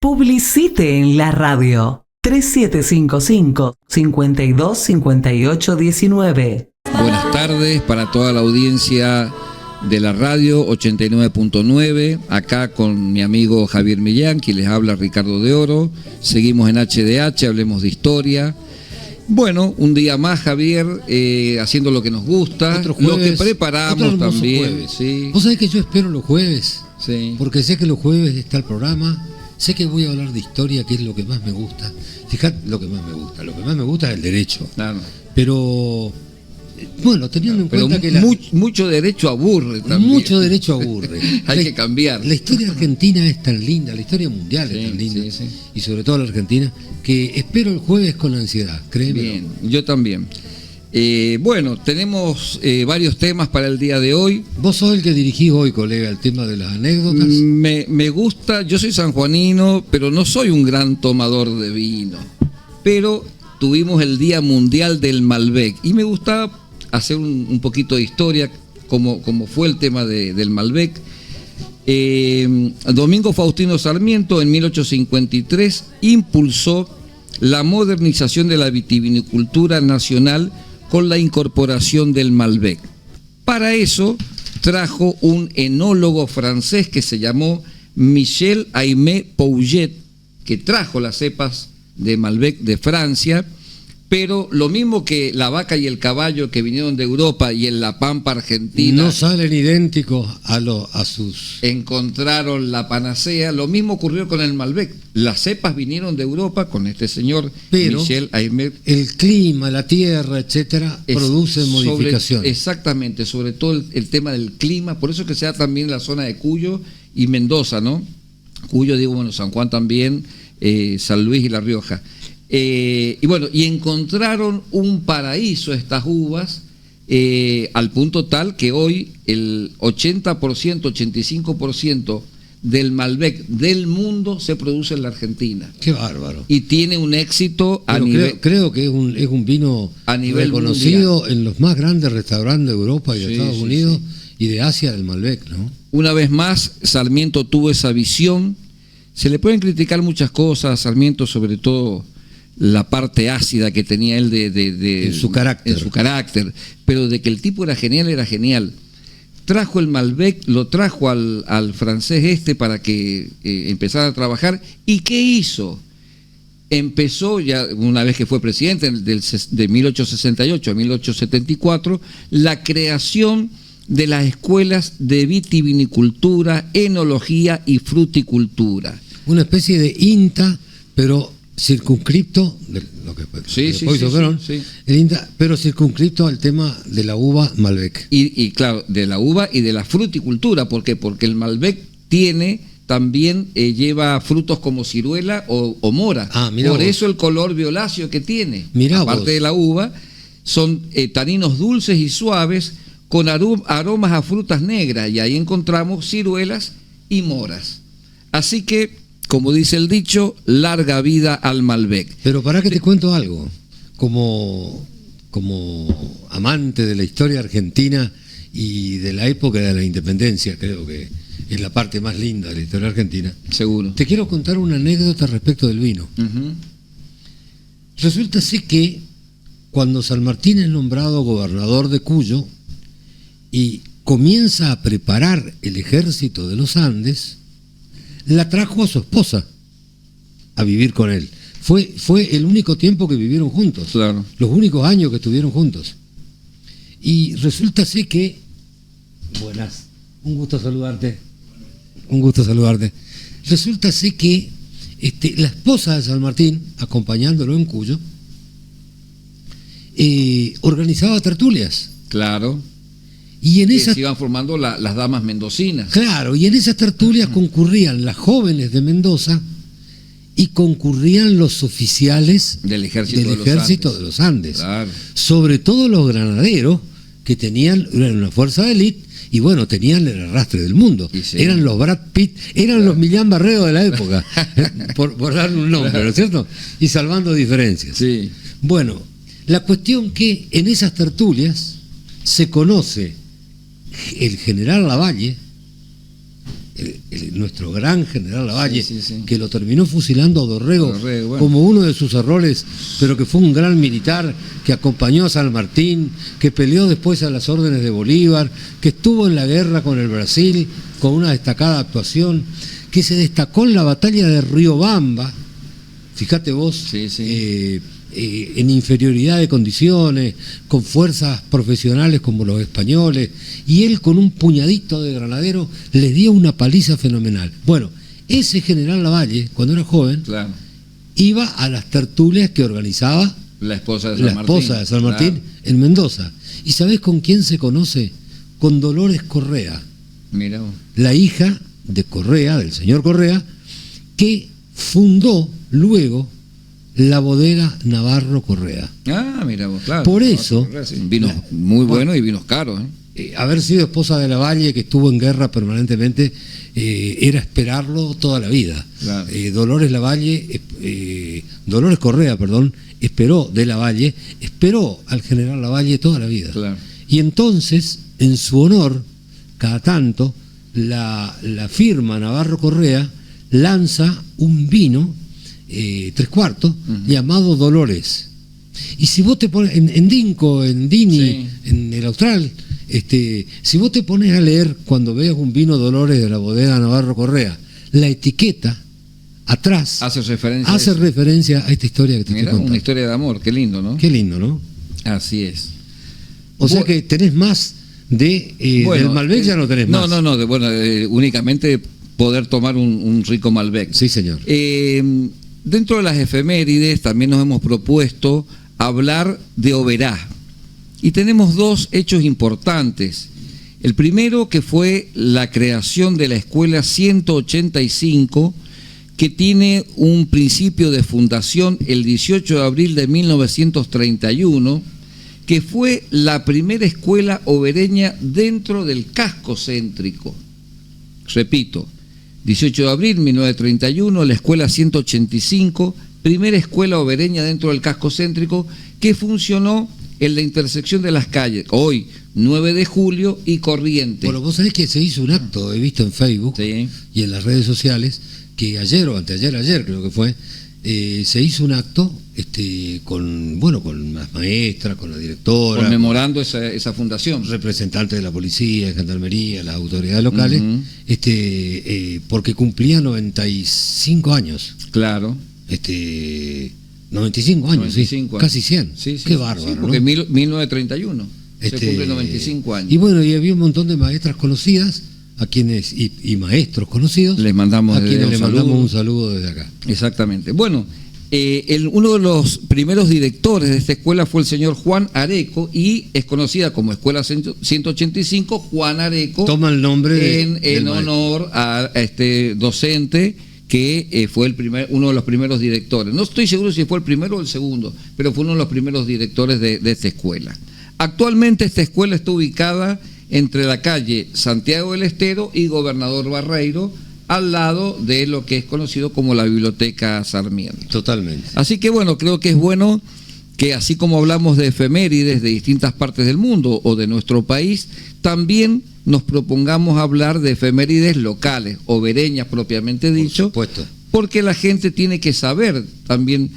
Publicite en la radio 3755-525819. Buenas tardes para toda la audiencia de la radio 89.9, acá con mi amigo Javier Millán, quien les habla Ricardo de Oro. Seguimos en HDH, hablemos de historia. Bueno, un día más, Javier, haciendo lo que nos gusta, otro jueves, lo que preparamos también. Jueves. Sí. Vos sabés que yo espero los jueves, Sí. porque sé que los jueves está el programa, sé que voy a hablar de historia, que es lo que más me gusta. Fíjate lo que más me gusta es el derecho. Claro. Pero, bueno, teniendo en cuenta que mucho derecho aburre también. mucho derecho aburre. Hay que cambiar. La historia argentina es tan linda, la historia mundial es tan linda, sí. y sobre todo la argentina, que espero el jueves con ansiedad, créeme. Bien, yo también. Bueno, tenemos varios temas para el día de hoy. Vos sos el que dirigís hoy, colega, el tema de las anécdotas. Me gusta, yo soy sanjuanino, pero no soy un gran tomador de vino. Pero tuvimos el Día Mundial del Malbec y me gusta hacer un poquito de historia, como fue el tema del Malbec. Domingo Faustino Sarmiento en 1853 impulsó la modernización de la vitivinicultura nacional con la incorporación del Malbec. Para eso trajo un enólogo francés que se llamó Michel Aimé Pouget, que trajo las cepas de Malbec de Francia, pero lo mismo que la vaca y el caballo que vinieron de Europa y en la pampa argentina no salen idénticos a sus... encontraron la panacea, lo mismo ocurrió con el Malbec. Las cepas vinieron de Europa con este señor Michel Aimé. El clima, la tierra, etcétera, producen modificaciones. Exactamente, sobre todo el tema del clima, por eso que se da también la zona de Cuyo y Mendoza, ¿no? Cuyo, digo, bueno, San Juan también, San Luis y La Rioja. Y bueno, y encontraron un paraíso estas uvas, al punto tal que hoy el 80%, 85% del Malbec del mundo se produce en la Argentina. Qué bárbaro. Y tiene un éxito a Pero nivel... creo que es un vino a nivel reconocido mundial en los más grandes restaurantes de Europa y de Estados Unidos y de Asia, del Malbec, ¿no? Una vez más, Sarmiento tuvo esa visión. Se le pueden criticar muchas cosas a Sarmiento, sobre todo la parte ácida que tenía él en su carácter, pero de que el tipo era genial. Trajo el Malbec, lo trajo al francés para que empezara a trabajar. ¿Y qué hizo? Empezó ya, una vez que fue presidente, de 1868 a 1874, la creación de las escuelas de vitivinicultura, enología y fruticultura. Una especie de INTA, pero circunscripto, de lo que el INTA, pero circunscripto al tema de la uva Malbec. Y claro, de la uva y de la fruticultura. ¿Por qué? Porque el Malbec también lleva frutos como ciruela o mora. Por eso el color violáceo que tiene. Aparte de la uva, son taninos dulces y suaves con aromas a frutas negras, y ahí encontramos ciruelas y moras. Así que, como dice el dicho, larga vida al Malbec. Pero para que te cuento algo, como amante de la historia argentina y de la época de la independencia, creo que es la parte más linda de la historia argentina. Seguro. Te quiero contar una anécdota respecto del vino. Resulta ser que cuando San Martín es nombrado gobernador de Cuyo y comienza a preparar el ejército de los Andes, la trajo a su esposa a vivir con él. Fue el único tiempo que vivieron juntos, claro. Los únicos años que estuvieron juntos. Y resulta ser que... Buenas, un gusto saludarte. Resulta ser que la esposa de San Martín, acompañándolo en Cuyo, organizaba tertulias. Claro. Y en esas se iban formando las damas mendocinas. Claro, y en esas tertulias concurrían las jóvenes de Mendoza y concurrían los oficiales del ejército de los Andes. Claro. Sobre todo los granaderos, que eran una fuerza de élite y bueno, tenían el arrastre del mundo. Eran los Brad Pitt, eran los Millán Barrero de la época, por darle un nombre, ¿no es cierto? Y salvando diferencias. Sí. Bueno, la cuestión que en esas tertulias se conoce el general Lavalle, nuestro gran general Lavalle, Sí, sí, sí. que lo terminó fusilando a Dorrego, Bueno. como uno de sus errores, pero que fue un gran militar, que acompañó a San Martín, que peleó después a las órdenes de Bolívar, que estuvo en la guerra con el Brasil con una destacada actuación, que se destacó en la batalla de Riobamba, fíjate vos, Sí, sí. En inferioridad de condiciones, con fuerzas profesionales como los españoles, y él con un puñadito de granadero les dio una paliza fenomenal. Bueno, ese general Lavalle, cuando era joven, Claro. iba a las tertulias que organizaba La esposa de San la Martín. esposa de San Martín Claro. en Mendoza. ¿Y sabés con quién se conoce? Con Dolores Correa, Mira vos. la hija de Correa, del señor Correa, que fundó luego la bodega Navarro Correa. Ah, mira vos, claro. Por eso- Sí, vinos muy buenos y vinos caros, Haber sido esposa de Lavalle, que estuvo en guerra permanentemente, era esperarlo toda la vida. Claro. Dolores Correa, perdón, esperó de Lavalle, esperó al general Lavalle toda la vida. Claro. Y entonces, en su honor, cada tanto, la firma Navarro Correa lanza un vino 3/4 llamado Dolores. Y si vos te pones en Dinco, en Dini, Sí. en el Austral, si vos te pones a leer cuando veas un vino Dolores de la bodega Navarro Correa, la etiqueta atrás Hace referencia hace a eso. referencia a esta historia que te Mira, estoy contando. una historia de amor, qué lindo, ¿no? Qué lindo, ¿no? Así es. O sea Bu- que tenés más del Malbec, ya no tenés más. No, únicamente poder tomar un rico Malbec. Sí, señor. Dentro de las efemérides también nos hemos propuesto hablar de Oberá. Y tenemos dos hechos importantes. El primero, que fue la creación de la escuela 185, que tiene un principio de fundación el 18 de abril de 1931, que fue la primera escuela obereña dentro del casco céntrico. Repito, 18 de abril de 1931, la escuela 185, primera escuela obereña dentro del casco céntrico, que funcionó en la intersección de las calles, hoy 9 de julio y Corrientes. Bueno, vos sabés que se hizo un acto, he visto en Facebook Sí. y en las redes sociales, que ayer o ayer creo que fue, se hizo un acto con las maestras, con la directora, Conmemorando esa fundación. representantes de la policía, de gendarmería, las autoridades locales, Ujú. porque cumplía 95 años. Claro. 95 años, 95 sí, años. casi 100. Sí, sí, Qué sí, bárbaro, sí, porque ¿no? 1931. Se cumple 95 años. Y bueno, y había un montón de maestras conocidas, a quienes y maestros conocidos, Les mandamos a desde quienes un le mandamos saludo. un saludo desde acá. Exactamente. Bueno, uno de los primeros directores de esta escuela fue el señor Juan Areco, y es conocida como Escuela 185 Juan Areco, Toma el nombre del en maestro. honor a este docente que fue uno de los primeros directores. No estoy seguro si fue el primero o el segundo, pero fue uno de los primeros directores de esta escuela. Actualmente esta escuela está ubicada entre la calle Santiago del Estero y Gobernador Barreiro, al lado de lo que es conocido como la Biblioteca Sarmiento. Totalmente. Así que bueno, creo que es bueno que, así como hablamos de efemérides de distintas partes del mundo o de nuestro país, también nos propongamos hablar de efemérides locales, obereñas propiamente dicho, Por supuesto. porque la gente tiene que saber también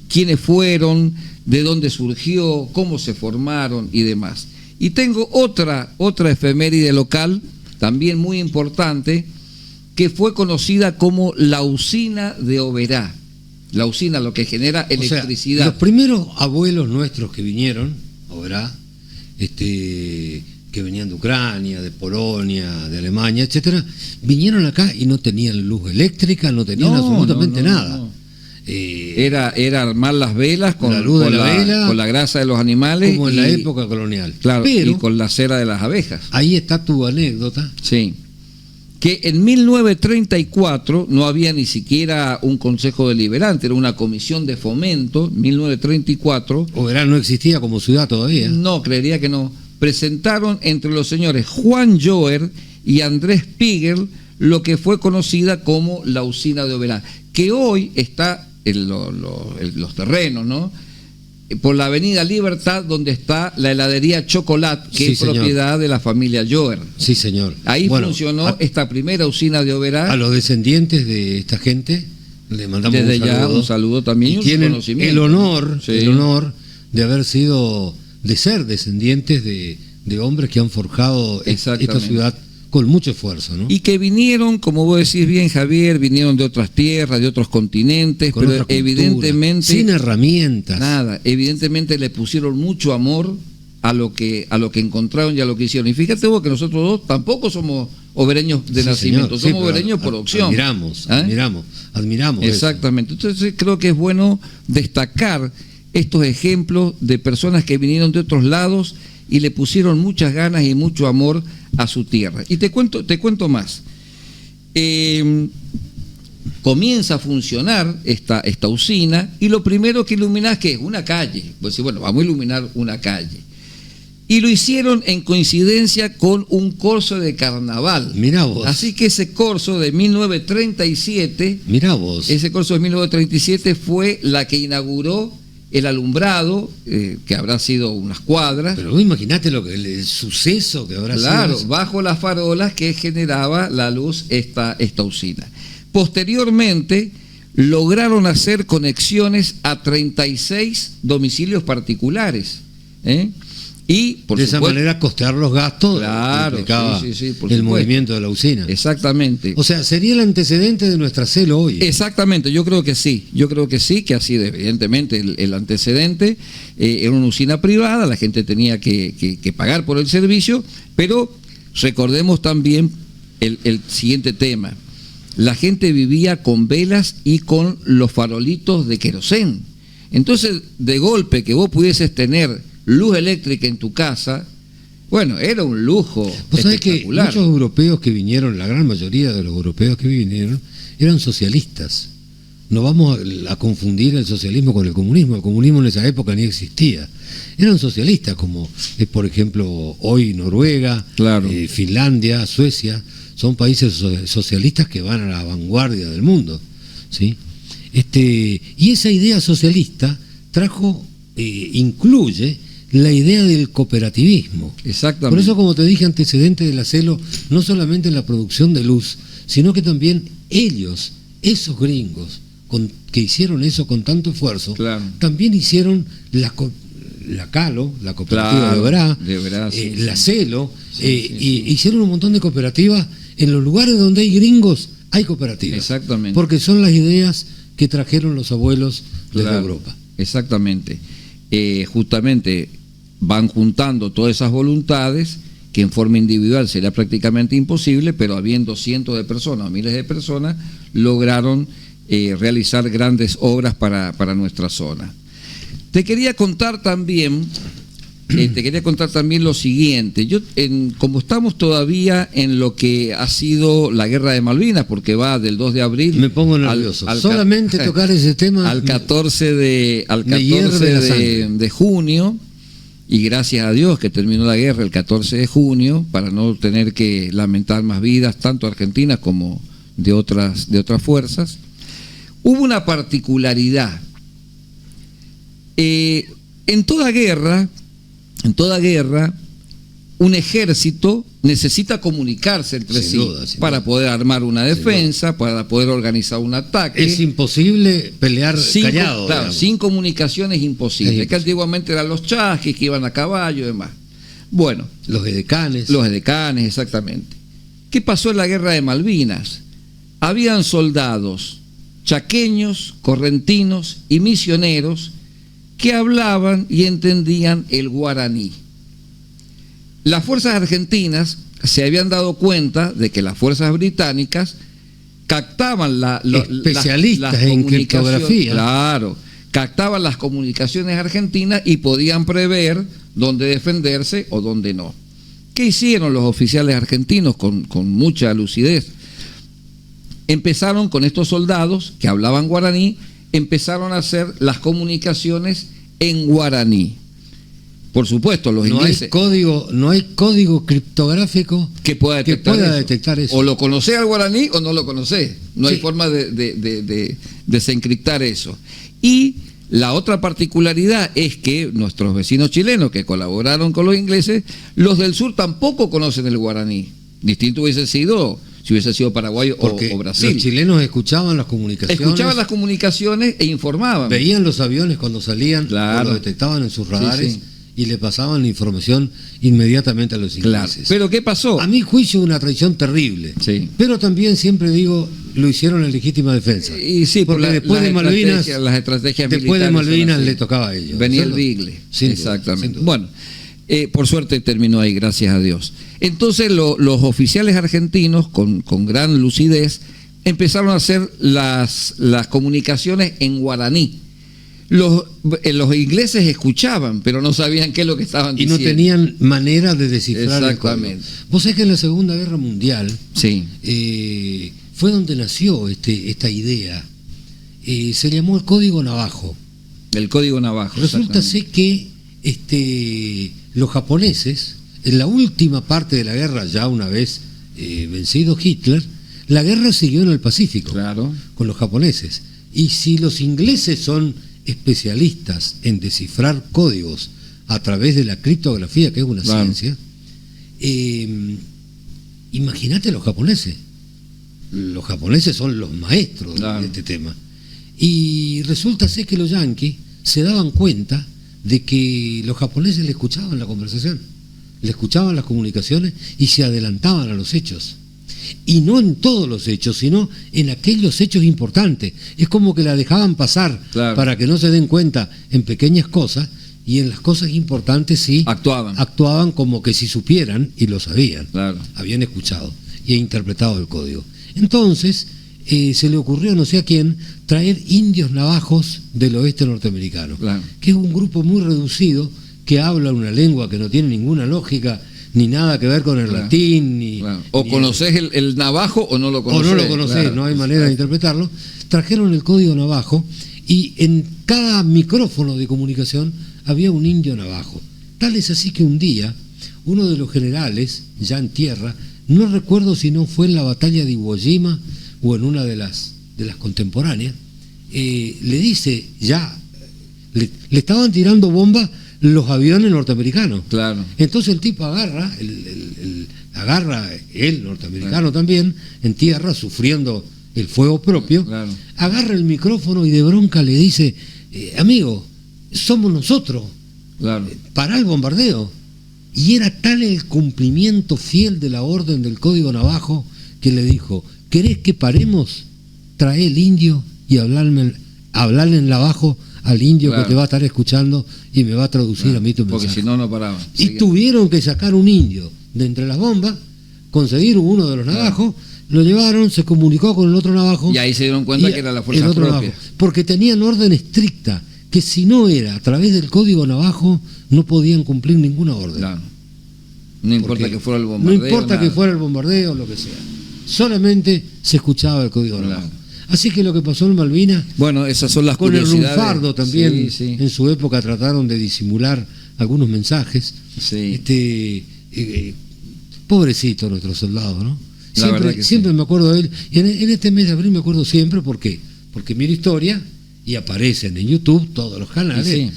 quiénes fueron, de dónde surgió, cómo se formaron y demás. Y tengo otra efeméride local, también muy importante, que fue conocida como la usina de Oberá. La usina, lo que genera electricidad. O sea, los primeros abuelos nuestros que vinieron, ¿verdad? Que venían de Ucrania, de Polonia, de Alemania, etcétera, vinieron acá y no tenían luz eléctrica, no tenían absolutamente nada. no. Era armar las velas con La luz de la vela, con la grasa de los animales, como en la época colonial. claro, Pero y con la cera de las abejas. ahí está tu anécdota. Sí. Que en 1934 no había ni siquiera un consejo deliberante, era una comisión de fomento. 1934, Oberá no existía como ciudad todavía. no, creería que no. Presentaron entre los señores Juan Joer y Andrés Pigel lo que fue conocida como la usina de Oberá, que hoy está en los terrenos, ¿no? por la avenida Libertad, donde está la heladería Chocolat, que Sí, es señor. propiedad de la familia Joer. Sí, señor. Ahí Bueno, funcionó esta primera usina de Oberá. a los descendientes de esta gente le mandamos Desde un saludo. ya un saludo también y Y un tienen reconocimiento. Sí. el honor de ser descendientes de hombres que han forjado esta Exactamente. ciudad con mucho esfuerzo, ¿no? Y que vinieron, como vos decís bien, Javier, vinieron de otras tierras, de otros continentes, Con pero otra cultura, evidentemente sin herramientas. nada, evidentemente le pusieron mucho amor a lo que encontraron y a lo que hicieron. Y fíjate vos que nosotros dos tampoco somos obereños de Sí, nacimiento, señor. Sí, somos pero obereños por opción. Admiramos eso. Exactamente. Entonces creo que es bueno destacar estos ejemplos de personas que vinieron de otros lados y le pusieron muchas ganas y mucho amor a su tierra. Y te cuento más. Comienza a funcionar esta usina y lo primero que iluminás, ¿qué es? Una calle. Pues sí, bueno, vamos a iluminar una calle. Y lo hicieron en coincidencia con un corso de carnaval. Mirá vos. Así que ese corso de 1937, Mirá vos. ese corso de 1937 fue la que inauguró el alumbrado, que habrá sido unas cuadras. Pero vos imaginate el suceso que habrá Claro, sido. bajo las farolas que generaba la luz esta usina. Posteriormente lograron hacer conexiones a 36 domicilios particulares, ¿eh? Y por de esa supuesto, manera costear los gastos Claro, que implicaba sí, por el supuesto. movimiento de la usina. Exactamente. O sea, sería el antecedente de nuestra celo hoy. Exactamente, yo creo que sí, que ha sido evidentemente el antecedente. Era una usina privada, la gente tenía que pagar por el servicio, pero recordemos también el siguiente tema. La gente vivía con velas y con los farolitos de querosén. Entonces, de golpe que vos pudieses tener luz eléctrica en tu casa, bueno, era un lujo Vos sabés que espectacular. muchos europeos que vinieron, la gran mayoría de los europeos que vinieron, eran socialistas. No vamos a confundir el socialismo con el comunismo. El comunismo en esa época ni existía. Eran socialistas, como es, por ejemplo, hoy Noruega, Claro. Finlandia, Suecia. Son países socialistas que van a la vanguardia del mundo, ¿sí? Y esa idea socialista incluye la idea del cooperativismo. Exactamente. Por eso, como te dije, antecedente de la celo, no solamente en la producción de luz, sino que también ellos, esos gringos, que hicieron eso con tanto esfuerzo, Claro. también hicieron la CALO, la cooperativa Claro, de Oberá, de Oberá, sí, la sí. CELO, Sí, y hicieron un montón de cooperativas. En los lugares donde hay gringos, hay cooperativas. Exactamente. Porque son las ideas que trajeron los abuelos desde Claro, Europa. Exactamente. Justamente van juntando todas esas voluntades que en forma individual sería prácticamente imposible, pero habiendo cientos de personas o miles de personas, lograron realizar grandes obras para nuestra zona. Te quería contar también lo siguiente. Como estamos todavía en lo que ha sido la guerra de Malvinas, porque va del 2 de abril Me pongo nervioso. Solamente tocar ese tema al 14 me hierve la sangre. de junio, y gracias a Dios que terminó la guerra el 14 de junio, para no tener que lamentar más vidas, tanto argentinas como de otras fuerzas. Hubo una particularidad. En toda guerra, un ejército necesita comunicarse entre Sin sí duda, sin para duda. poder armar una defensa, para poder organizar un ataque. Es imposible pelear callado. Claro, digamos. sin comunicación es imposible. Es Que imposible. antiguamente eran los chasquis que iban a caballo y demás. Bueno, Los edecanes. los edecanes, exactamente. ¿Qué pasó en la guerra de Malvinas? Habían soldados chaqueños, correntinos y misioneros que hablaban y entendían el guaraní. Las fuerzas argentinas se habían dado cuenta de que las fuerzas británicas captaban Especialistas las en comunicaciones. criptografía. Claro, captaban las comunicaciones argentinas y podían prever dónde defenderse o dónde no. ¿Qué hicieron los oficiales argentinos con mucha lucidez? Empezaron con estos soldados que hablaban guaraní, empezaron a hacer las comunicaciones en guaraní. Por supuesto, los ingleses... No hay código criptográfico que pueda detectar eso. O lo conocés al guaraní o no lo conocés. No Sí. hay forma de desencriptar eso. Y La otra particularidad es que nuestros vecinos chilenos que colaboraron con los ingleses, los del sur tampoco conocen el guaraní. Distinto hubiese sido si hubiese sido Paraguay o Brasil. Los chilenos escuchaban las comunicaciones. Escuchaban las comunicaciones e informaban. Veían los aviones cuando salían, claro. o los detectaban en sus radares, sí. Y le pasaban la información inmediatamente a los ingleses. Claro. ¿Pero qué pasó? A mi juicio una traición terrible. Sí. Pero también siempre digo, lo hicieron en legítima defensa. Y sí, porque después de Malvinas, las estrategias después de Malvinas le tocaba a ellos. Venía el Bigle. Exactamente. Sin duda. Bueno, por suerte terminó ahí, gracias a Dios. Entonces los oficiales argentinos, con gran lucidez, empezaron a hacer las comunicaciones en guaraní. Los ingleses escuchaban, pero no sabían qué es lo que estaban diciendo. Y no tenían manera de descifrar el código. Vos sabés que en la Segunda Guerra Mundial sí. Fue donde nació esta idea. Se llamó el Código Navajo. El Código Navajo. Resulta ser que los japoneses, en la última parte de la guerra, ya una vez vencido Hitler, la guerra siguió en el Pacífico, claro, con los japoneses. Y si los ingleses son especialistas en descifrar códigos a través de la criptografía, que es una claro. ciencia, imagínate los japoneses. Los japoneses son los maestros claro. de este tema. Y resulta ser que los yanquis se daban cuenta de que los japoneses le escuchaban la conversación, le escuchaban las comunicaciones y se adelantaban a los hechos. Y no en todos los hechos, sino en aquellos hechos importantes. Es como que la dejaban pasar claro. para que no se den cuenta en pequeñas cosas, y en las cosas importantes sí actuaban como que si supieran y lo sabían, claro. habían escuchado y interpretado el código. Entonces se le ocurrió, no sé a quién, traer indios navajos del oeste norteamericano, claro. que es un grupo muy reducido que habla una lengua que no tiene ninguna lógica ni nada que ver con el claro. latín. Claro. O conoces el navajo o no lo conoces. O no lo conoces, claro. no hay manera de interpretarlo. Trajeron el código navajo y en cada micrófono de comunicación había un indio navajo. Tal es así que un día, uno de los generales, ya en tierra, no recuerdo si no fue en la batalla de Iwo Jima o en una de las contemporáneas, le dice ya, le estaban tirando bombas los aviones norteamericanos. Claro. Entonces el tipo agarra, el norteamericano claro. también, en tierra, sufriendo el fuego propio, claro. agarra el micrófono y de bronca le dice, amigo, somos nosotros, claro. Pará el bombardeo. Y era tal el cumplimiento fiel de la orden del Código Navajo que le dijo, ¿querés que paremos? Trae el indio y hablarle en navajo al indio claro. que te va a estar escuchando y me va a traducir claro. a mí tu mensaje. Porque si no, no paraban. Y tuvieron que sacar un indio de entre las bombas, conseguir uno de los navajos, claro. lo llevaron, se comunicó con el otro navajo. Y ahí se dieron cuenta que era la fuerza propia. Navajo, porque tenían orden estricta, que si no era a través del Código Navajo, no podían cumplir ninguna orden. Claro. No importa que fuera el bombardeo. No importa nada. Que fuera el bombardeo o lo que sea. Solamente se escuchaba el Código Navajo. Claro. Así que lo que pasó en Malvinas, bueno, esas son las con curiosidades. El lunfardo también, sí. En su época trataron de disimular algunos mensajes. Sí. Pobrecito nuestro soldado, ¿no? Siempre sí. me acuerdo de él. Y en este mes de abril me acuerdo siempre, ¿por qué? Porque miro historia y aparecen en YouTube todos los canales,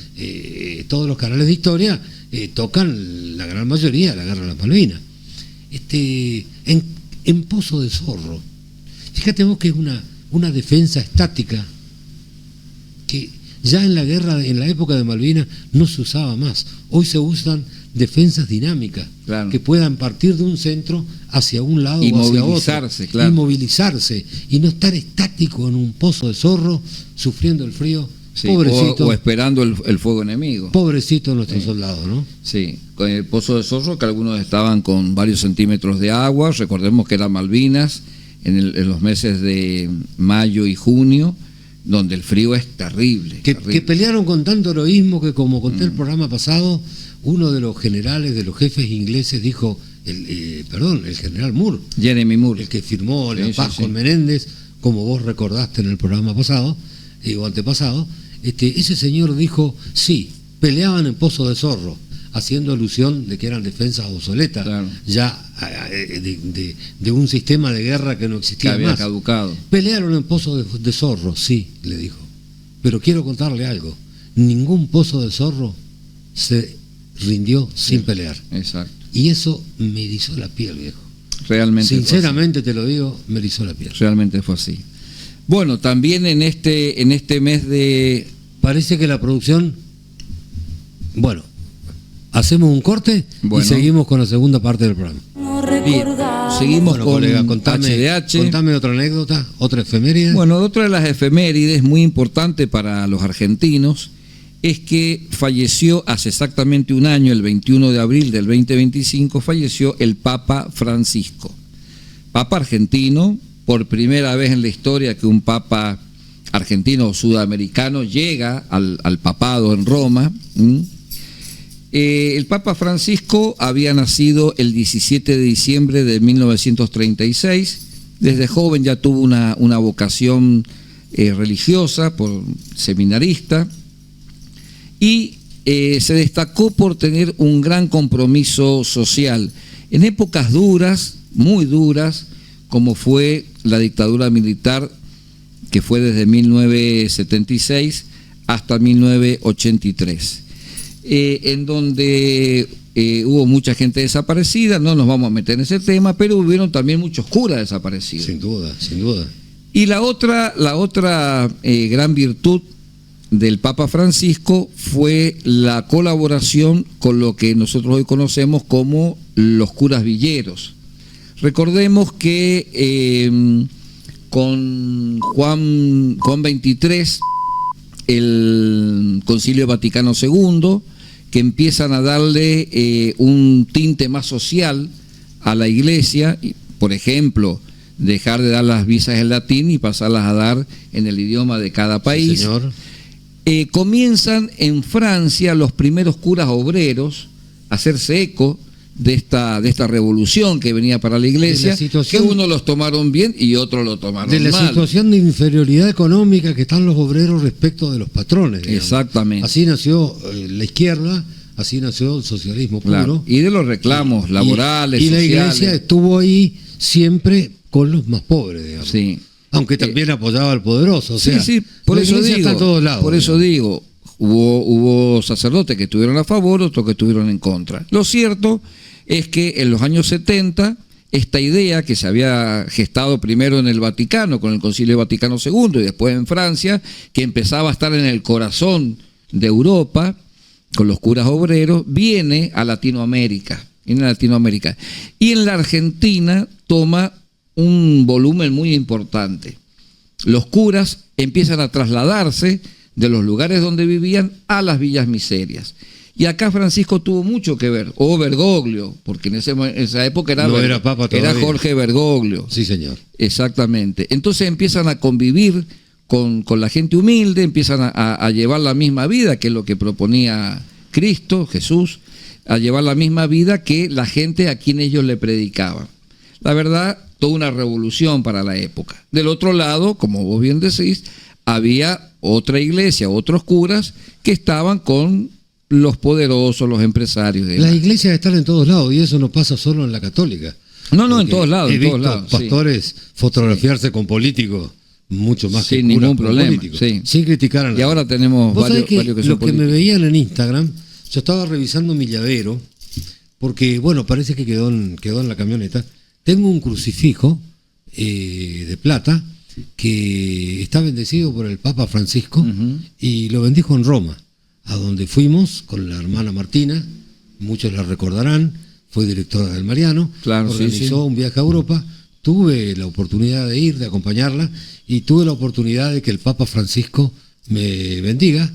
todos los canales de historia tocan la gran mayoría de la Guerra de las Malvinas. En Pozo de Zorro, fíjate vos que es una defensa estática que ya en la época de Malvinas no se usaba más. Hoy se usan defensas dinámicas, claro. que puedan partir de un centro hacia un lado o hacia otro, claro. y movilizarse y no estar estático en un pozo de zorro sufriendo el frío. Sí, pobrecito, o esperando el fuego enemigo. Pobrecito nuestro soldado, ¿no? Sí, con el pozo de zorro, que algunos estaban con varios centímetros de agua. Recordemos que eran Malvinas en los meses de mayo y junio, donde el frío es terrible. Que pelearon con tanto heroísmo que, como conté el programa pasado, uno de los generales, de los jefes ingleses dijo, el general Moore, Jeremy Moore, el que firmó la paz con Menéndez, como vos recordaste en el programa pasado o antepasado, ese señor dijo, sí, peleaban en Pozo de Zorro, haciendo alusión de que eran defensas obsoletas, claro. ya de un sistema de guerra que no existía que había más. Caducado. Pelearon en Pozo de Zorro, sí, le dijo. pero quiero contarle algo. Ningún pozo de zorro se rindió sin pelear. Exacto. Y eso me erizó la piel, viejo. Realmente. Sinceramente te lo digo, me erizó la piel. Realmente fue así. Bueno, también en este mes de... Parece que la producción... Bueno, hacemos un corte y seguimos con la segunda parte del programa. Bien, seguimos con colega, HDH. Contame otra anécdota, otra efeméride. Bueno, otra de las efemérides muy importante para los argentinos es que falleció hace exactamente un año, el 21 de abril del 2025, falleció el Papa Francisco. Papa argentino, por primera vez en la historia que un Papa argentino o sudamericano llega al papado en Roma. El Papa Francisco había nacido el 17 de diciembre de 1936. Desde joven ya tuvo una vocación religiosa, por seminarista, y se destacó por tener un gran compromiso social. En épocas duras, muy duras, como fue la dictadura militar, que fue desde 1976 hasta 1983. En donde hubo mucha gente desaparecida, no nos vamos a meter en ese tema, pero hubieron también muchos curas desaparecidos. Sin duda, sin duda. Y la otra gran virtud del Papa Francisco fue la colaboración con lo que nosotros hoy conocemos como los curas villeros. Recordemos que con Juan XXIII, el Concilio Vaticano II, que empiezan a darle un tinte más social a la Iglesia, por ejemplo, dejar de dar las misas en latín y pasarlas a dar en el idioma de cada país. Sí, señor. Comienzan en Francia los primeros curas obreros a hacerse eco de esta revolución que venía para la Iglesia, que unos los tomaron bien y otros lo tomaron mal. De la situación de inferioridad económica que están los obreros respecto de los patrones, digamos. Exactamente. Así nació la izquierda, así nació el socialismo puro. Claro. Y de los reclamos laborales, y sociales. la Iglesia estuvo ahí siempre con los más pobres, digamos. Sí. Aunque también apoyaba al poderoso. O sea, sí, por eso digo, está en todos lados, por eso digo, hubo sacerdotes que estuvieron a favor, otros que estuvieron en contra. Lo cierto es que en los años 70, esta idea que se había gestado primero en el Vaticano, con el Concilio Vaticano II, y después en Francia, que empezaba a estar en el corazón de Europa, con los curas obreros, viene a Latinoamérica. Y en la Argentina toma un volumen muy importante. Los curas empiezan a trasladarse de los lugares donde vivían a las villas miserias. Y acá Francisco tuvo mucho que ver, o Bergoglio, porque en esa época era Papa todavía. Era Jorge Bergoglio. Sí, señor. Exactamente. Entonces empiezan a convivir con la gente humilde, empiezan a llevar la misma vida, que es lo que proponía Cristo, Jesús, a llevar la misma vida que la gente a quien ellos le predicaban. La verdad, toda una revolución para la época. Del otro lado, como vos bien decís, había otra iglesia, otros curas que estaban con los poderosos, los empresarios. Las iglesias están en todos lados y eso no pasa solo en la católica. No, en todos lados. He visto pastores fotografiarse con políticos mucho más sin que ningún problema, sin criticar a nadie. Y ahora tenemos varios que son lo que políticos. me veían en Instagram, yo estaba revisando mi llavero, porque bueno, parece que quedó en la camioneta. Tengo un crucifijo de plata que está bendecido por el Papa Francisco y lo bendijo en Roma, a donde fuimos con la hermana Martina, muchos la recordarán, fue directora del Mariano, organizó un viaje a Europa, tuve la oportunidad de ir, de acompañarla, y tuve la oportunidad de que el Papa Francisco me bendiga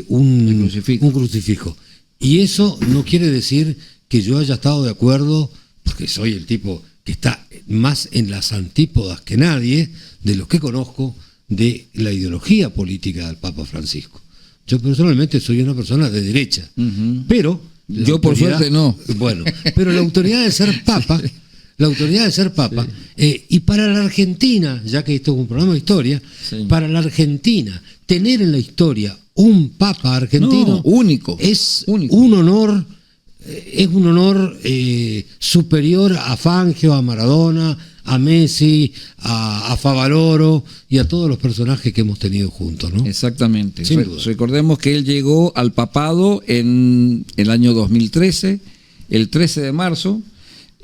un crucifijo. Y eso no quiere decir que yo haya estado de acuerdo, porque soy el tipo que está más en las antípodas que nadie de los que conozco de la ideología política del Papa Francisco. Yo personalmente soy una persona de derecha, pero... Yo por suerte no. Bueno, pero la autoridad de ser Papa, y para la Argentina, ya que esto es un programa de historia, para la Argentina, tener en la historia un Papa argentino único, es un honor. Es un honor superior a Fangio, a Maradona, a Messi, a Favaloro y a todos los personajes que hemos tenido juntos, ¿no? Exactamente. Sin duda. Recordemos que él llegó al papado en el año 2013, el 13 de marzo,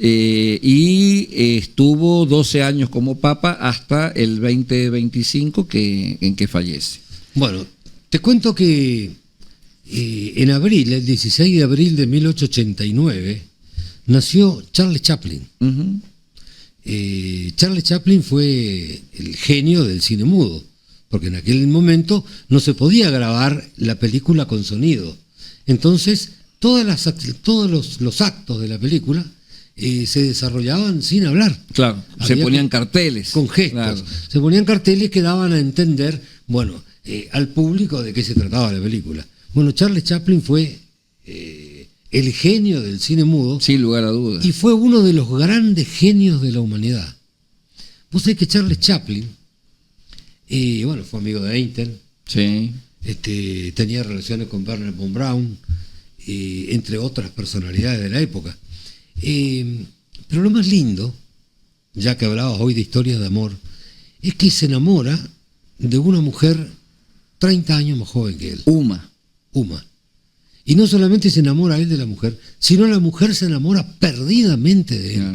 y estuvo 12 años como papa hasta el 2025 en que fallece. Bueno, te cuento que en abril, el 16 de abril de 1889, nació Charles Chaplin. Uh-huh. Charles Chaplin fue el genio del cine mudo, porque en aquel momento no se podía grabar la película con sonido. Entonces, todos los actos de la película se desarrollaban sin hablar. Claro, se ponían carteles. Con gestos. Claro. Se ponían carteles que daban a entender, bueno, al público de qué se trataba la película. Bueno, Charles Chaplin fue el genio del cine mudo. Sin lugar a dudas. Y fue uno de los grandes genios de la humanidad. Vos sabés que Charles Chaplin, bueno, fue amigo de Einstein. Sí. Tenía relaciones con Wernher von Braun, entre otras personalidades de la época. Pero lo más lindo, ya que hablabas hoy de historias de amor, es que se enamora de una mujer 30 años más joven que él. Uma. Y no solamente se enamora él de la mujer, sino la mujer se enamora perdidamente de él.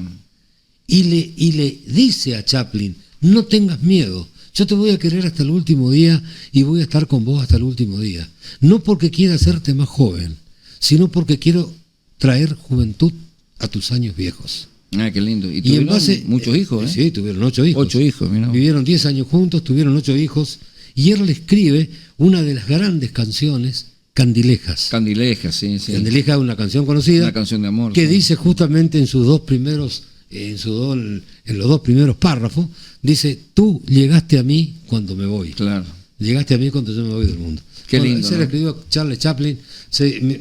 Y le dice a Chaplin, no tengas miedo, yo te voy a querer hasta el último día y voy a estar con vos hasta el último día. No porque quiera hacerte más joven, sino porque quiero traer juventud a tus años viejos. Ah, qué lindo. Y tuvieron muchos hijos, ¿eh? Sí, tuvieron 8 hijos. 8 hijos, mira. Vivieron 10 años juntos, tuvieron 8 hijos, y él le escribe una de las grandes canciones, Candilejas. Candilejas, sí. Candilejas es una canción conocida. Una canción de amor. Que dice justamente en sus en los dos primeros párrafos, dice, tú llegaste a mí cuando me voy. Claro. Llegaste a mí cuando yo me voy del mundo. Qué lindo, se ¿no? le escribió Charles Chaplin.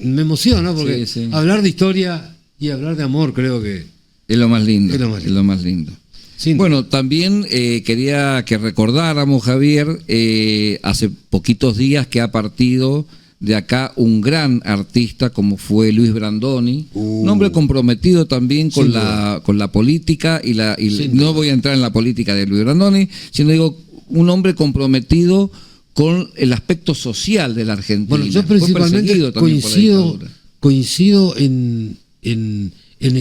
Me emociona porque Sí. hablar de historia y hablar de amor creo que es lo más lindo. Es lo más lindo. Bueno, también quería que recordáramos, Javier, hace poquitos días que ha partido de acá un gran artista como fue Luis Brandoni, un hombre comprometido también con la política no voy a entrar en la política de Luis Brandoni, sino digo un hombre comprometido con el aspecto social de la Argentina. Bueno, yo principalmente coincido en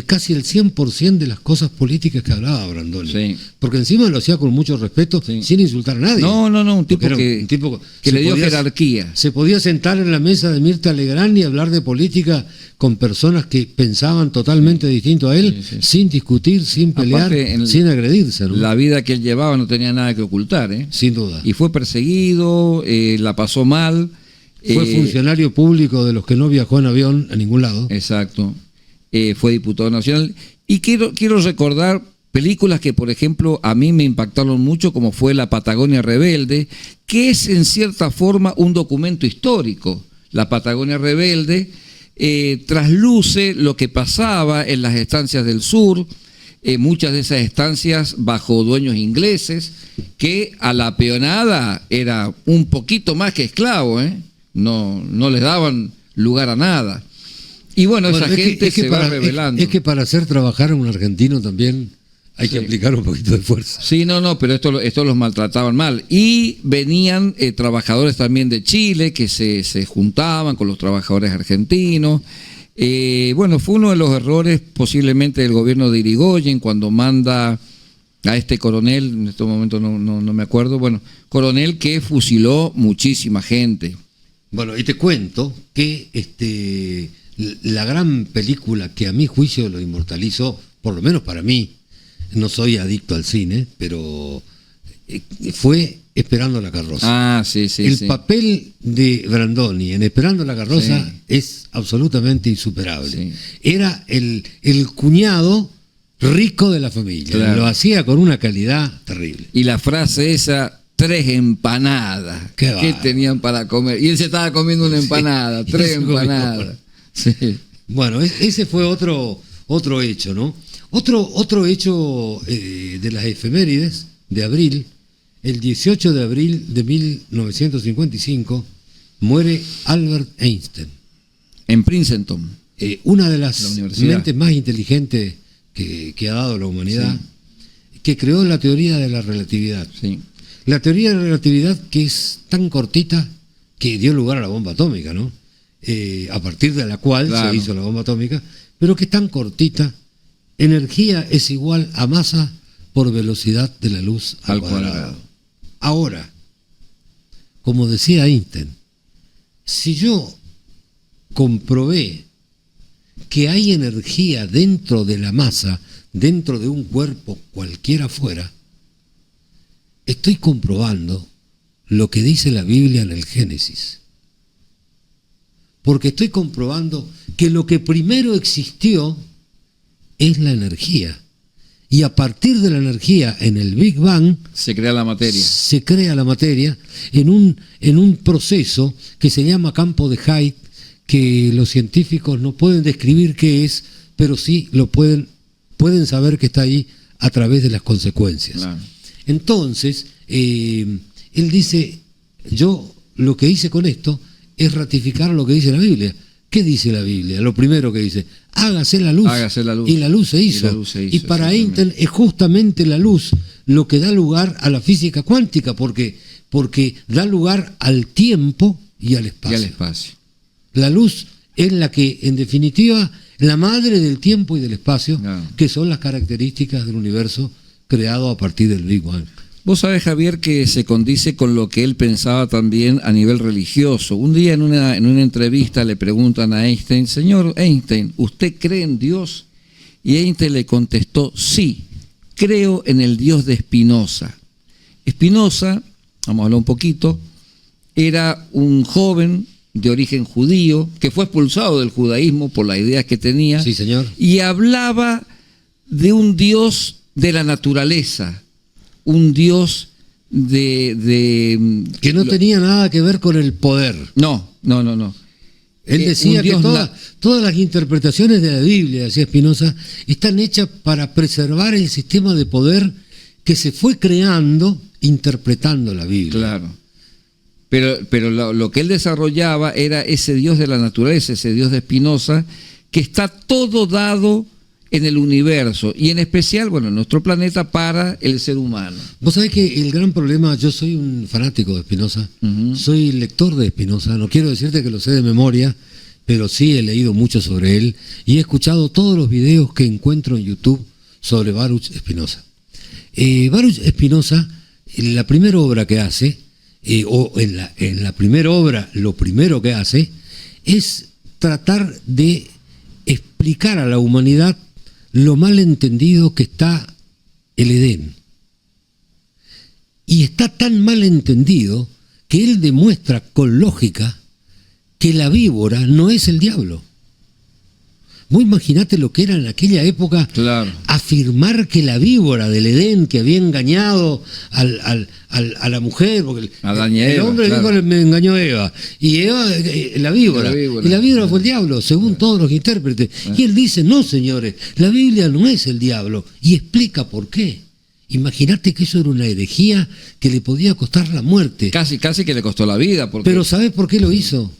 casi el 100% de las cosas políticas que hablaba Brandoni. Sí. Porque encima lo hacía con mucho respeto, sin insultar a nadie. No, un tipo que le dio jerarquía. Se podía sentar en la mesa de Mirta Legrand y hablar de política con personas que pensaban totalmente distinto a él, sin discutir, sin pelear, sin agredirse, ¿no? La vida que él llevaba no tenía nada que ocultar, ¿eh? Sin duda. Y fue perseguido, la pasó mal. Fue funcionario público de los que no viajó en avión a ningún lado. Exacto. Fue diputado nacional. Y quiero recordar películas que, por ejemplo, a mí me impactaron mucho, como fue La Patagonia Rebelde, que es en cierta forma un documento histórico. La Patagonia Rebelde trasluce lo que pasaba en las estancias del sur, muchas de esas estancias bajo dueños ingleses, que a la peonada era un poquito más que esclavo, no les daban lugar a nada. Y bueno, esa gente se va revelando. Es que para hacer trabajar a un argentino también hay que aplicar un poquito de fuerza. Sí, pero esto los maltrataban mal. Y venían trabajadores también de Chile que se juntaban con los trabajadores argentinos. Bueno, fue uno de los errores posiblemente del gobierno de Irigoyen cuando manda a este coronel, en este momento no me acuerdo, coronel que fusiló muchísima gente. Bueno, y te cuento que la gran película que a mi juicio lo inmortalizó, por lo menos para mí, no soy adicto al cine, pero fue Esperando la carroza. El papel de Brandoni en Esperando la carroza es absolutamente insuperable. Sí. Era el cuñado rico de la familia. Claro. Lo hacía con una calidad terrible. Y la frase esa, 3 empanadas. ¿Qué tenían para comer? Y él se estaba comiendo una empanada, 3 empanadas. Sí. Bueno, ese fue otro hecho, ¿no? Otro hecho de las efemérides de abril, el 18 de abril de 1955, muere Albert Einstein. En Princeton. Una de las mentes más inteligentes que ha dado la humanidad, que creó la teoría de la relatividad. Sí. La teoría de la relatividad que es tan cortita que dio lugar a la bomba atómica, ¿no? A partir de la cual se hizo la bomba atómica, pero que es tan cortita. Energía es igual a masa por velocidad de la luz al cuadrado. Ahora, como decía Einstein, si yo comprobé que hay energía dentro de la masa, dentro de un cuerpo cualquiera fuera, estoy comprobando lo que dice la Biblia en el Génesis. Porque estoy comprobando que lo que primero existió es la energía. Y a partir de la energía, en el Big Bang, se crea la materia. Se crea la materia en un proceso que se llama campo de Higgs, que los científicos no pueden describir qué es, pero sí lo pueden saber que está ahí a través de las consecuencias. Claro. Entonces, él dice, yo lo que hice con esto es ratificar lo que dice la Biblia. ¿Qué dice la Biblia? Lo primero que dice, hágase la luz. Y la luz se hizo. Y para Einstein es justamente la luz lo que da lugar a la física cuántica, porque da lugar al tiempo y al espacio. La luz es la que, en definitiva, la madre del tiempo y del espacio, que son las características del universo creado a partir del Big Bang. Vos sabés, Javier, que se condice con lo que él pensaba también a nivel religioso. Un día en una entrevista le preguntan a Einstein, señor Einstein, ¿usted cree en Dios? Y Einstein le contestó, sí, creo en el Dios de Spinoza. Spinoza, vamos a hablar un poquito, era un joven de origen judío que fue expulsado del judaísmo por las ideas que tenía. Sí, señor. Y hablaba de un Dios de la naturaleza, un Dios que no tenía nada que ver con el poder. No. Él decía que todas las interpretaciones de la Biblia, decía Spinoza, están hechas para preservar el sistema de poder que se fue creando interpretando la Biblia. Claro. Pero lo que él desarrollaba era ese Dios de la naturaleza, ese Dios de Spinoza, que está todo dado en el universo y en especial, bueno, en nuestro planeta para el ser humano. Vos sabés que el gran problema, yo soy un fanático de Spinoza, soy lector de Spinoza, no quiero decirte que lo sé de memoria, pero sí he leído mucho sobre él y he escuchado todos los videos que encuentro en YouTube sobre Baruch Spinoza. Baruch Spinoza, en la primera obra que hace, en la primera obra, lo primero que hace es tratar de explicar a la humanidad lo mal entendido que está el Edén. Y está tan mal entendido que él demuestra con lógica que la víbora no es el diablo. Vos imaginate lo que era en aquella época, claro, afirmar que la víbora del Edén, que había engañado a la mujer, porque el hombre, claro, dijo, me engañó Eva, y Eva, la víbora, y la víbora fue el diablo, según todos los intérpretes. Y él dice, no señores, la Biblia no es el diablo, y explica por qué. Imaginate que eso era una herejía que le podía costar la muerte. Casi que le costó la vida. Pero ¿sabés por qué lo hizo?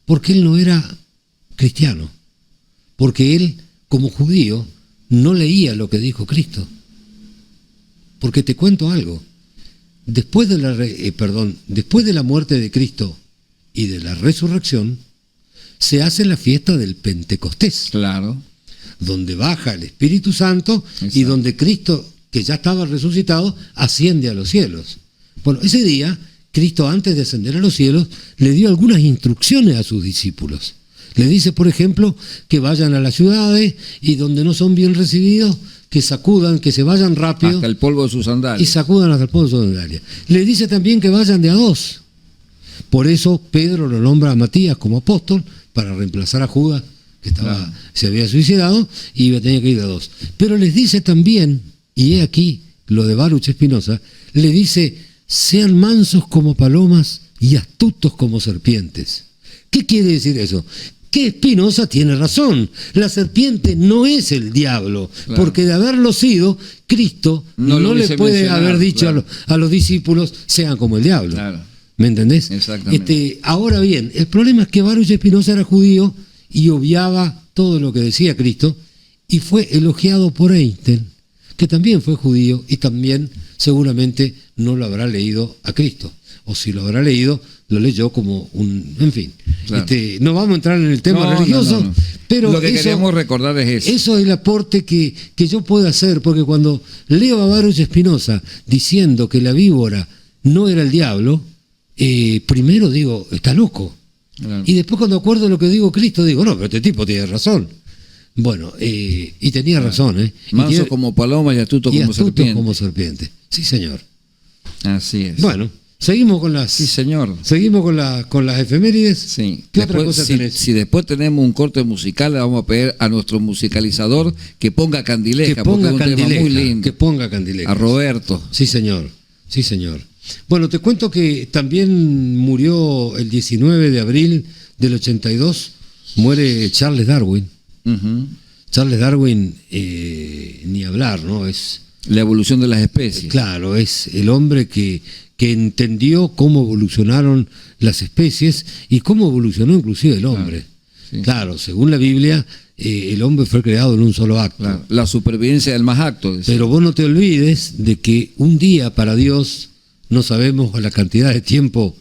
Porque él no era cristiano. Porque él, como judío, no leía lo que dijo Cristo. Porque te cuento algo. Después de la muerte de Cristo y de la resurrección, se hace la fiesta del Pentecostés. Claro. Donde baja el Espíritu Santo. Exacto. Y donde Cristo, que ya estaba resucitado, asciende a los cielos. Bueno, ese día, Cristo, antes de ascender a los cielos, le dio algunas instrucciones a sus discípulos. Le dice, por ejemplo, que vayan a las ciudades y donde no son bien recibidos, que sacudan, que se vayan rápido. Hasta el polvo de sus sandalias. Y sacudan hasta el polvo de sus sandalias. Le dice también que vayan de a dos. Por eso Pedro lo nombra a Matías como apóstol para reemplazar a Judas, que se había suicidado, y tenía que ir de a dos. Pero les dice también, y he aquí lo de Baruch Spinoza, le dice, sean mansos como palomas y astutos como serpientes. ¿Qué quiere decir eso? Que Spinoza tiene razón, la serpiente no es el diablo, claro, porque de haberlo sido, Cristo no le puede haber dicho, claro, a los discípulos, sean como el diablo. Claro. ¿Me entendés? Exactamente. Ahora bien, el problema es que Baruch Spinoza era judío y obviaba todo lo que decía Cristo y fue elogiado por Einstein que también fue judío y también seguramente no lo habrá leído a Cristo. O si lo habrá leído, lo leyó como un... En fin, Claro. No vamos a entrar en el tema religioso, no. pero Lo que queremos recordar es eso. eso es el aporte que yo puedo hacer, porque cuando leo a Baruch Spinoza diciendo que la víbora no era el diablo, primero digo, está loco. Claro. Y después cuando acuerdo lo que digo Cristo, digo, no, pero este tipo tiene razón. Bueno, y tenía razón, ¿eh? Manso Y tiene- como paloma y astuto y como astuto serpiente. como serpiente. Sí, señor. Así es. Bueno, seguimos con las... Sí, señor. Seguimos con las efemérides. Sí. ¿Qué otra Después, cosa si, tenés? si después tenemos un corte musical, le vamos a pedir a nuestro musicalizador que ponga Candileja, Que ponga porque es un tema muy Candileja. lindo. Que ponga Candileja. A Roberto. Sí, señor. Sí, señor. Bueno, te cuento que también murió el 19 de abril del 82, muere Charles Darwin. Ujú. Charles Darwin, ni hablar, ¿no? Es, La evolución de las especies. claro, es el hombre que entendió cómo evolucionaron las especies y cómo evolucionó inclusive el hombre. sí. Claro, según la Biblia, el hombre fue creado en un solo acto. Claro, la supervivencia del más acto. decía. Pero vos no te olvides de que un día para Dios, no sabemos la cantidad de tiempo,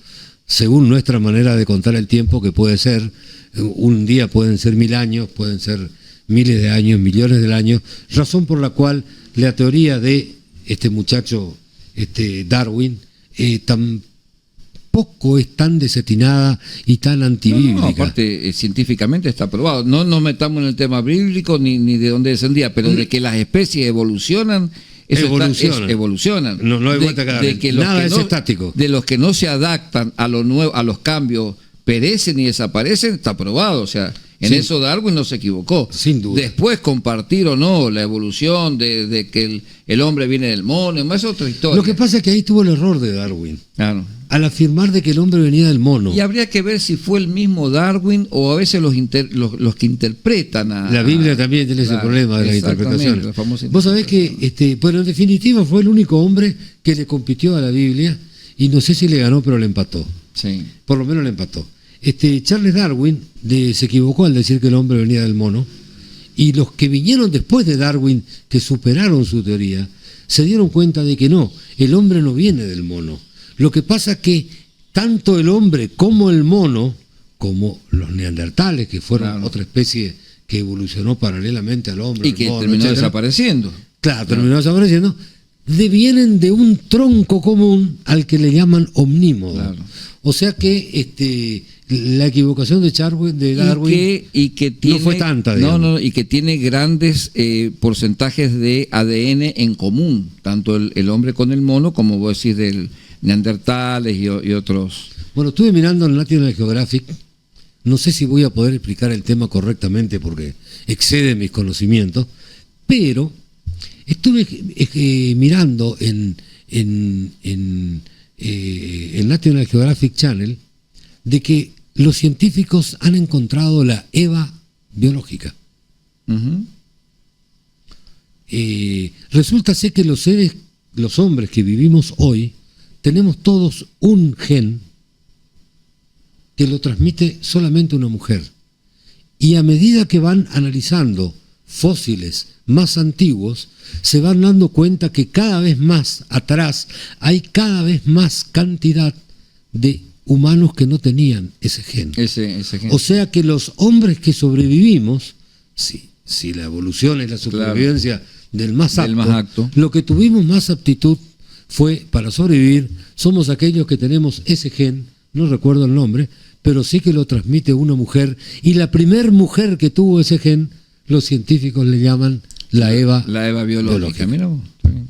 según nuestra manera de contar el tiempo, que puede ser, un día pueden ser 1000 años, pueden ser miles de años, millones de años, razón por la cual la teoría de este muchacho Darwin tampoco es tan desatinada y tan antibíblica. No, aparte, científicamente está probado. No nos metamos en el tema bíblico ni de dónde descendía, pero de que las especies evolucionan, eso evolucionan. No hay vuelta que darle. de que los Nada que es no- estático. De los que no se adaptan a lo nuevo, a los cambios, perecen y desaparecen, está probado. O sea, en Sí. eso Darwin no se equivocó. Sin duda. Después compartir o no la evolución de que el hombre viene del mono, es otra historia. Lo que pasa es que ahí tuvo el error de Darwin, Claro. al afirmar de que el hombre venía del mono. Y habría que ver si fue el mismo Darwin o a veces los que interpretan a... La Biblia también tiene ese Claro, problema de las exactamente, interpretaciones. la famosa Vos sabés que, pero en definitiva fue el único hombre que le compitió a la Biblia y no sé si le ganó, pero le empató. Sí. Por lo menos le empató. Charles Darwin se equivocó al decir que el hombre venía del mono, y los que vinieron después de Darwin, que superaron su teoría, se dieron cuenta de que no, el hombre no viene del mono. Lo que pasa es que tanto el hombre como el mono, como los neandertales, que fueron Claro. otra especie que evolucionó paralelamente al hombre, Y al que mono, terminó etcétera. desapareciendo. Claro, terminó desapareciendo. Devienen de un tronco común al que le llaman omnímodo. Claro. O sea que la equivocación de Darwin Y que tiene, no fue tanta, no, digamos. no, y que tiene grandes porcentajes de ADN en común, tanto el hombre con el mono, como vos decís, del neandertales y otros. Bueno, estuve mirando en National Geographic, no sé si voy a poder explicar el tema correctamente porque excede mis conocimientos, pero estuve mirando en National Geographic Channel de que los científicos han encontrado la EVA biológica. Ujú. Resulta ser que los hombres que vivimos hoy, tenemos todos un gen que lo transmite solamente una mujer. Y a medida que van analizando fósiles más antiguos, se van dando cuenta que cada vez más atrás hay cada vez más cantidad de humanos que no tenían ese gen. Ese gen. O sea que los hombres que sobrevivimos, si la evolución es la supervivencia del más apto, lo que tuvimos más aptitud fue para sobrevivir, somos aquellos que tenemos ese gen, no recuerdo el nombre, pero sí que lo transmite una mujer, y la primer mujer que tuvo ese gen, los científicos le llaman la EVA biológica. Mira vos, está bien.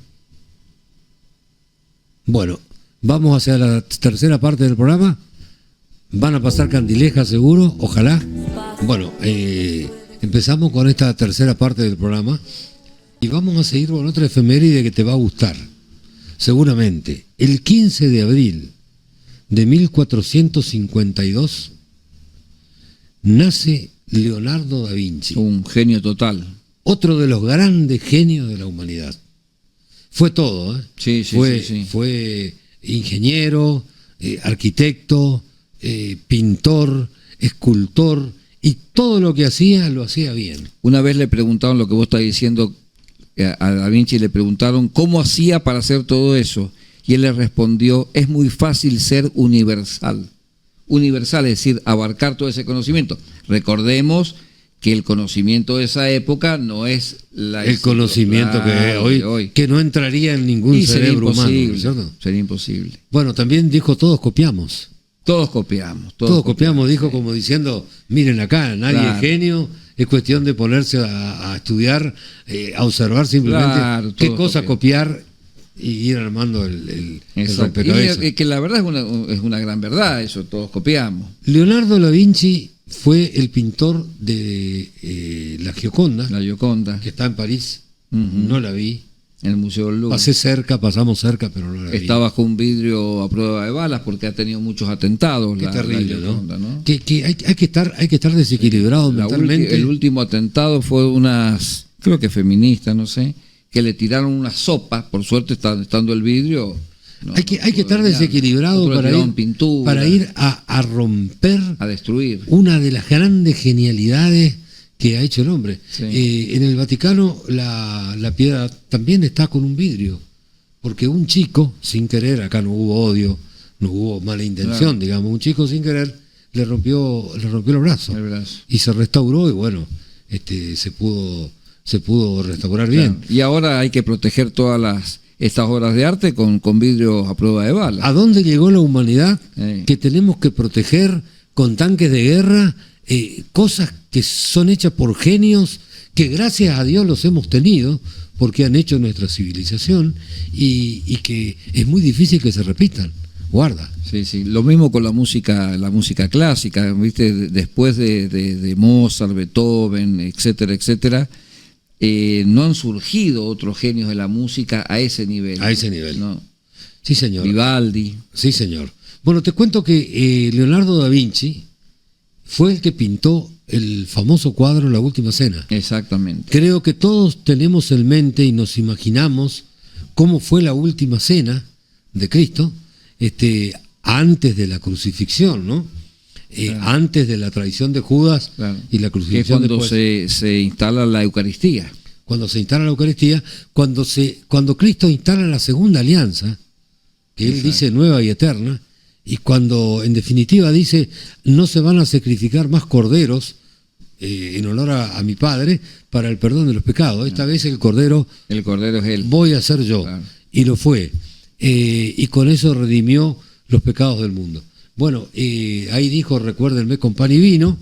Bueno, vamos hacia la tercera parte del programa. Van a pasar Candilejas seguro, ojalá. Bueno, empezamos con esta tercera parte del programa y vamos a seguir con otra efeméride que te va a gustar, seguramente. El 15 de abril de 1452 nace Leonardo da Vinci, Un genio total. otro de los grandes genios de la humanidad. Fue todo, ¿eh? Sí, sí, fue, sí, sí. fue ingeniero, arquitecto, pintor, escultor, y todo lo que hacía, lo hacía bien. Una vez le preguntaron lo que vos estás diciendo, a Da Vinci le preguntaron cómo hacía para hacer todo eso, y él le respondió: es muy fácil ser universal. Universal, es decir, abarcar todo ese conocimiento. Recordemos que el conocimiento de esa época no es el conocimiento que hoy, que no entraría en ningún cerebro humano, ¿cierto? Sería imposible. Bueno, también dijo: todos copiamos. Todos copiamos. Todos copiamos, dijo, como diciendo: miren acá, nadie es genio, es cuestión de ponerse a estudiar, a observar simplemente qué cosa copiar y ir armando el rompecabezas. Y que la verdad es una gran verdad, eso, todos copiamos. Leonardo da Vinci fue el pintor de la Gioconda. La Gioconda. Que está en París. No la vi. En el Museo del Louvre. Pasamos cerca, pero no la vi. Está bajo un vidrio a prueba de balas porque ha tenido muchos atentados. Qué terrible, la Gioconda, ¿no? Que hay que estar desequilibrado mentalmente. El último atentado fue unas, creo que feministas, no sé, que le tiraron una sopa, por suerte estando el vidrio. No, hay que estar desequilibrado para ir a romper, a destruir una de las grandes genialidades que ha hecho el hombre. Sí. En el Vaticano la piedra también está con un vidrio, porque un chico, sin querer, acá no hubo odio, no hubo mala intención, digamos, un chico sin querer le rompió el brazo. Y se restauró, y bueno, se pudo restaurar bien. Y ahora hay que proteger todas estas obras de arte con vidrio a prueba de bala. ¿A dónde llegó la humanidad? Que tenemos que proteger con tanques de guerra cosas que son hechas por genios, que gracias a Dios los hemos tenido, porque han hecho nuestra civilización, y que es muy difícil que se repitan. Guarda. Sí. Lo mismo con la música clásica, ¿viste? Después de Mozart, Beethoven, etcétera, no han surgido otros genios de la música a ese nivel. A ese nivel. ¿No? Sí, señor. Vivaldi. Sí, señor. Bueno, te cuento que Leonardo da Vinci fue el que pintó el famoso cuadro La Última Cena. Exactamente. Creo que todos tenemos en mente y nos imaginamos cómo fue la última cena de Cristo, antes de la crucifixión, ¿no? Claro. Antes de la traición de Judas, claro, y la crucifixión. Que cuando se instala la Eucaristía. Cuando se instala la Eucaristía, cuando Cristo instala la segunda alianza, que Él dice nueva y eterna, y cuando en definitiva dice: no se van a sacrificar más corderos en honor a mi Padre para el perdón de los pecados. Esta vez el cordero es Él. Voy a ser yo. Claro. Y lo fue. Y con eso redimió los pecados del mundo. Bueno, ahí dijo: recuérdenme con pan y vino,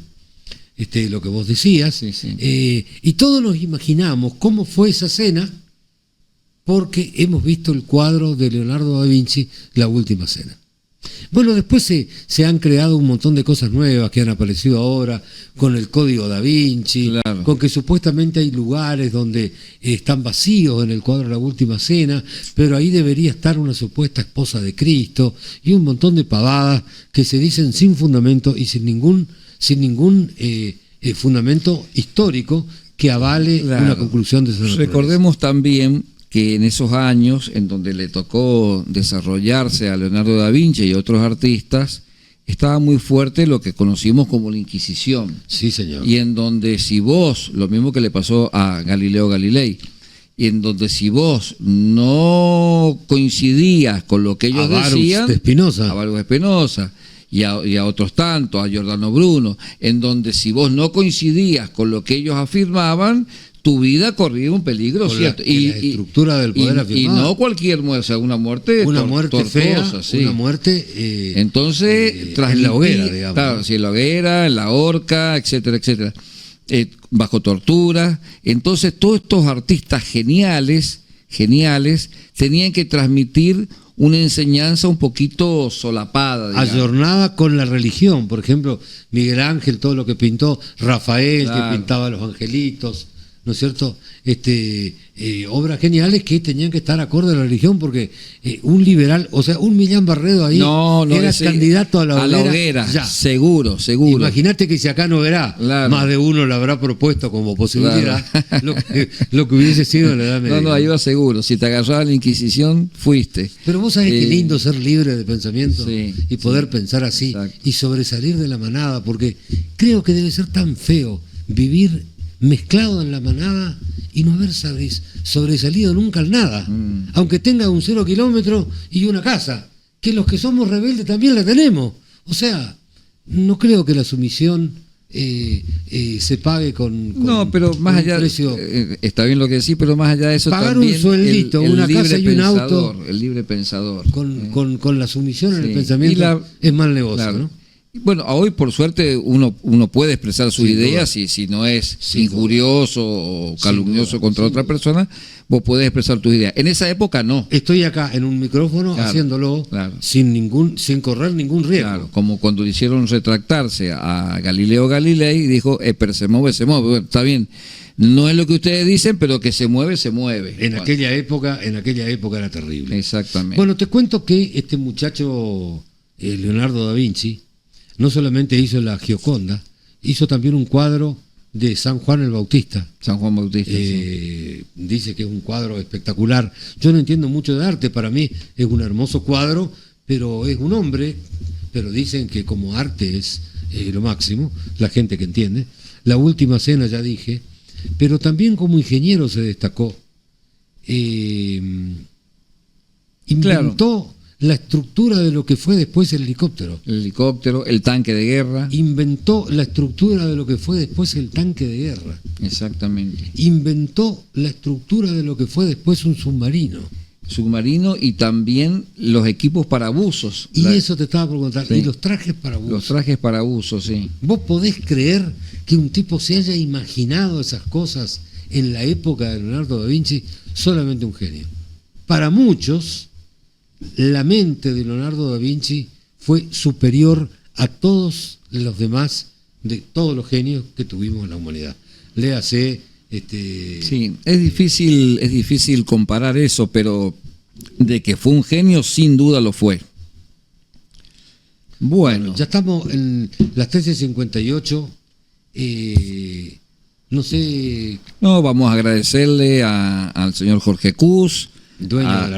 lo que vos decías. Sí. Y todos nos imaginamos cómo fue esa cena, porque hemos visto el cuadro de Leonardo da Vinci, La Última Cena. Bueno, después se han creado un montón de cosas nuevas que han aparecido ahora, con el Código Da Vinci, claro, con que supuestamente hay lugares donde están vacíos en el cuadro La Última Cena, pero ahí debería estar una supuesta esposa de Cristo, y un montón de pavadas que se dicen sin fundamento y sin ningún fundamento histórico que avale, claro, una conclusión de esa naturaleza. Recordemos también que en esos años en donde le tocó desarrollarse a Leonardo da Vinci y otros artistas, estaba muy fuerte lo que conocimos como la Inquisición. Sí, señor. Y en donde si vos, lo mismo que le pasó a Galileo Galilei, y en donde si vos no coincidías con lo que ellos decían, a Baruch de Spinoza, y a otros tantos, a Giordano Bruno, en donde si vos no coincidías con lo que ellos afirmaban, tu vida corría un peligro, ¿cierto? La estructura del poder afirmada. Y no cualquier muerte, o sea, una muerte tortuosa, fea, sí. Una muerte entonces, en la hoguera, digamos. Claro, sí, en la hoguera, en la horca, etcétera, bajo tortura. Entonces, todos estos artistas geniales, tenían que transmitir una enseñanza un poquito solapada, digamos, ayornada con la religión. Por ejemplo, Miguel Ángel, todo lo que pintó, Rafael, claro, que pintaba los angelitos, ¿no es cierto? Obras geniales que tenían que estar acorde a la religión, porque un liberal, o sea, un Millán Barredo ahí era candidato a la hoguera. Ya. Seguro. Imagínate que si acá no verá, claro, más de uno lo habrá propuesto como posibilidad, claro, lo que hubiese sido en la Edad Media. No, ahí va seguro. Si te agarraba la Inquisición, fuiste. Pero vos sabés qué lindo ser libre de pensamiento, y poder pensar así, exacto, y sobresalir de la manada, porque creo que debe ser tan feo vivir mezclado en la manada y no haber sobresalido nunca en nada, aunque tenga un 0 kilómetro y una casa, que los que somos rebeldes también la tenemos. O sea, no creo que la sumisión se pague con no, pero más allá, precio. Está bien lo que decís, pero más allá de eso Pagar también un sueldito, una casa y un auto, el libre pensador. Con la sumisión en el Sí. pensamiento es mal negocio, claro. ¿no? Bueno, hoy por suerte uno puede expresar sus Sin ideas duda. y si no es Sin injurioso o calumnioso duda, contra sin otra duda. persona, vos podés expresar tus ideas. En esa época no. Estoy acá en un micrófono Claro, haciéndolo claro. sin correr ningún riesgo. Claro, como cuando le hicieron retractarse a Galileo Galilei, dijo, pero se mueve. Bueno, está bien, no es lo que ustedes dicen, pero que se mueve, se mueve. En aquella época era terrible. Exactamente. Bueno, te cuento que este muchacho Leonardo da Vinci no solamente hizo la Gioconda, hizo también un cuadro de San Juan el Bautista. San Juan Bautista. Sí. Dice que es un cuadro espectacular. Yo no entiendo mucho de arte, para mí es un hermoso cuadro, pero es un hombre, pero dicen que como arte es lo máximo, la gente que entiende. La Última Cena, ya dije, pero también como ingeniero se destacó. Inventó la estructura de lo que fue después el helicóptero. El helicóptero, el tanque de guerra. Inventó la estructura de lo que fue después el tanque de guerra. Exactamente. Inventó la estructura de lo que fue después un submarino. Submarino y también los equipos para buzos. Y eso te estaba por contar. Sí. Y los trajes para buzos. Los trajes para buzos, sí. ¿Vos podés creer que un tipo se haya imaginado esas cosas en la época de Leonardo da Vinci? Solamente un genio. Para muchos, la mente de Leonardo da Vinci fue superior a todos los demás, de todos los genios que tuvimos en la humanidad. Léase, Sí, es difícil comparar eso, pero de que fue un genio, sin duda lo fue. Bueno. Ya estamos en las 13:58. No sé. No, vamos a agradecerle al señor Jorge Cus, Dueño de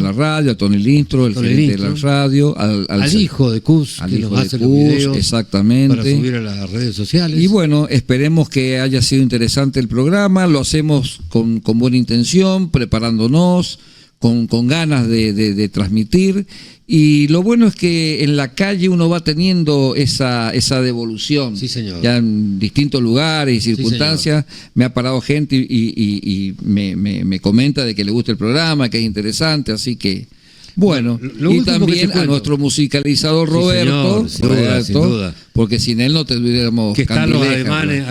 la radio, a Tony Lindstrom, el gerente de la radio, al hijo de Cus, al que hijo nos de hace los Cus, videos exactamente, para subir a las redes sociales. Y bueno, esperemos que haya sido interesante el programa, lo hacemos con buena intención, preparándonos, con ganas de transmitir, y lo bueno es que en la calle uno va teniendo esa devolución. Sí, señor. Ya en distintos lugares y circunstancias, Sí, me ha parado gente y me comenta de que le gusta el programa, que es interesante, así que bueno. Lo Y último que también te cuento. a nuestro musicalizador Sí, Roberto, señor, sin duda. porque sin él no tendríamos Que está a los ademanes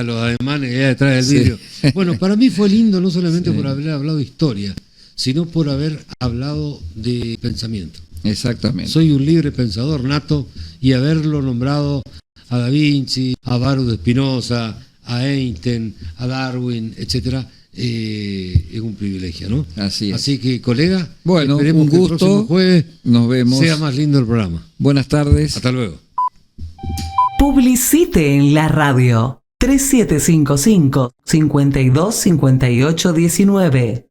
allá detrás del vidrio. Bueno, para mí fue lindo no solamente por haber hablado de historia, sino por haber hablado de pensamiento. Exactamente. Soy un libre pensador nato, y haberlo nombrado a Da Vinci, a Baruch de Spinoza, a Einstein, a Darwin, etcétera, es un privilegio, ¿no? Así es. Así que, colega, Bueno, esperemos un que el gusto. próximo jueves Nos vemos. sea más lindo el programa. Buenas tardes. Hasta luego. Publicite en la radio. 3755 525819